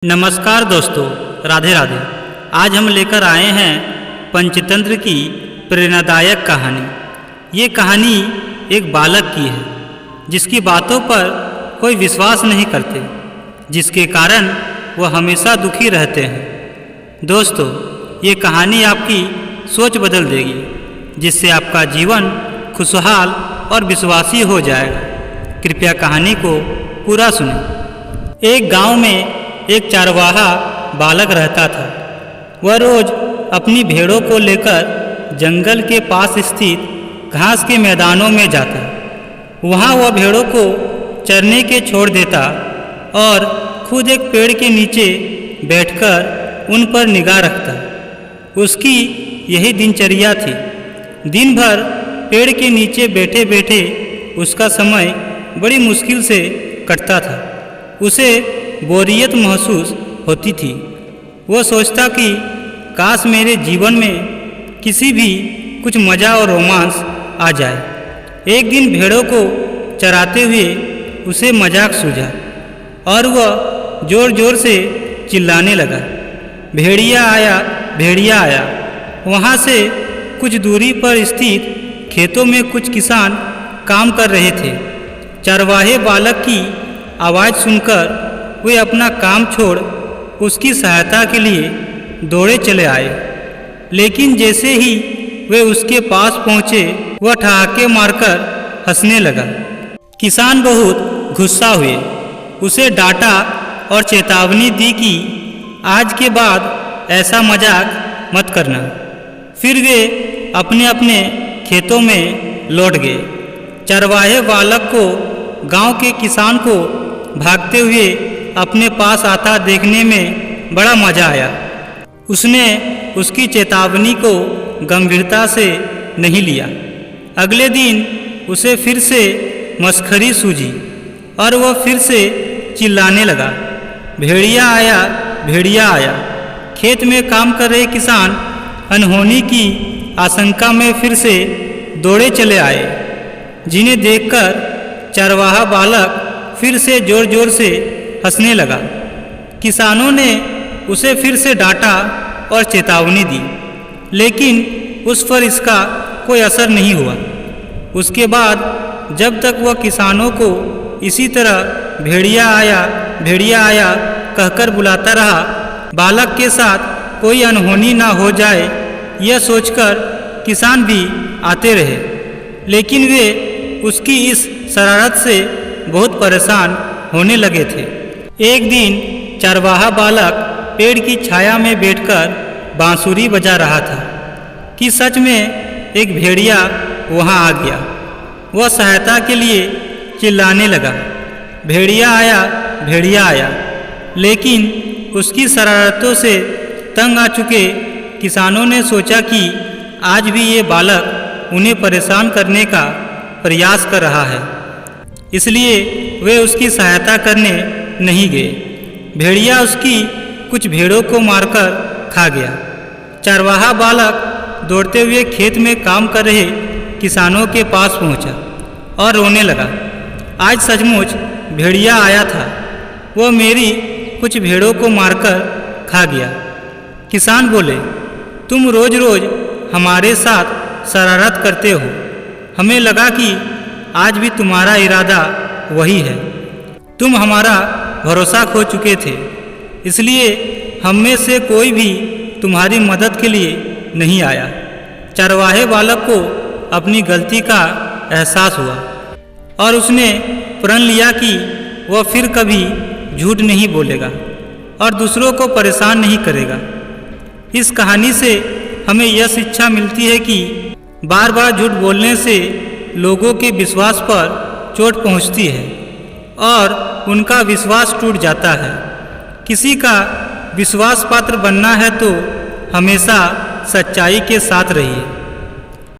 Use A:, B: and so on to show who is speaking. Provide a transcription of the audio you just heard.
A: नमस्कार दोस्तों, राधे राधे। आज हम लेकर आए हैं पंचतंत्र की प्रेरणादायक कहानी। ये कहानी एक बालक की है जिसकी बातों पर कोई विश्वास नहीं करते, जिसके कारण वह हमेशा दुखी रहते हैं। दोस्तों, ये कहानी आपकी सोच बदल देगी, जिससे आपका जीवन खुशहाल और विश्वासी हो जाएगा। कृपया कहानी को पूरा सुनें। एक गांव में एक चारवाहा बालक रहता था। वह रोज अपनी भेड़ों को लेकर जंगल के पास स्थित घास के मैदानों में जाता। वहाँ वह भेड़ों को चरने के छोड़ देता और खुद एक पेड़ के नीचे बैठकर उन पर निगाह रखता। उसकी यही दिनचर्या थी। दिन भर पेड़ के नीचे बैठे बैठे उसका समय बड़ी मुश्किल से कटता था। उसे बोरियत महसूस होती थी। वह सोचता कि काश मेरे जीवन में किसी भी कुछ मज़ा और रोमांस आ जाए। एक दिन भेड़ों को चराते हुए उसे मजाक सूझा और वह ज़ोर ज़ोर से चिल्लाने लगा, भेड़िया आया, भेड़िया आया। वहाँ से कुछ दूरी पर स्थित खेतों में कुछ किसान काम कर रहे थे। चरवाहे बालक की आवाज़ सुनकर वे अपना काम छोड़ उसकी सहायता के लिए दौड़े चले आए। लेकिन जैसे ही वे उसके पास पहुँचे, वह ठहाके मारकर हंसने लगा। किसान बहुत गुस्सा हुए, उसे डांटा और चेतावनी दी कि आज के बाद ऐसा मजाक मत करना। फिर वे अपने अपने खेतों में लौट गए। चरवाहे बालक को गांव के किसान को भागते हुए अपने पास आता देखने में बड़ा मज़ा आया। उसने उसकी चेतावनी को गंभीरता से नहीं लिया। अगले दिन उसे फिर से मस्खरी सूझी और वह फिर से चिल्लाने लगा, भेड़िया आया, भेड़िया आया। खेत में काम कर रहे किसान अनहोनी की आशंका में फिर से दौड़े चले आए, जिन्हें देखकर चरवाहा बालक फिर से जोर जोर से हंसने लगा। किसानों ने उसे फिर से डांटा और चेतावनी दी, लेकिन उस पर इसका कोई असर नहीं हुआ। उसके बाद जब तक वह किसानों को इसी तरह भेड़िया आया, भेड़िया आया कहकर बुलाता रहा, बालक के साथ कोई अनहोनी ना हो जाए, यह सोचकर किसान भी आते रहे। लेकिन वे उसकी इस शरारत से बहुत परेशान होने लगे थे। एक दिन चरवाहा बालक पेड़ की छाया में बैठकर बांसुरी बजा रहा था कि सच में एक भेड़िया वहां आ गया। वह सहायता के लिए चिल्लाने लगा, भेड़िया आया, भेड़िया आया। लेकिन उसकी शरारतों से तंग आ चुके किसानों ने सोचा कि आज भी ये बालक उन्हें परेशान करने का प्रयास कर रहा है, इसलिए वे उसकी सहायता करने नहीं गए। भेड़िया उसकी कुछ भेड़ों को मारकर खा गया। चरवाहा बालक दौड़ते हुए खेत में काम कर रहे किसानों के पास पहुंचा और रोने लगा, आज सचमुच भेड़िया आया था, वह मेरी कुछ भेड़ों को मारकर खा गया। किसान बोले, तुम रोज रोज हमारे साथ शरारत करते हो, हमें लगा कि आज भी तुम्हारा इरादा वही है। तुम हमारा भरोसा खो चुके थे, इसलिए हम में से कोई भी तुम्हारी मदद के लिए नहीं आया। चरवाहे बालक को अपनी गलती का एहसास हुआ और उसने प्रण लिया कि वह फिर कभी झूठ नहीं बोलेगा और दूसरों को परेशान नहीं करेगा। इस कहानी से हमें यह शिक्षा मिलती है कि बार बार झूठ बोलने से लोगों के विश्वास पर चोट पहुंचती है और उनका विश्वास टूट जाता है। किसी का विश्वास पात्र बनना है तो हमेशा सच्चाई के साथ रहिए।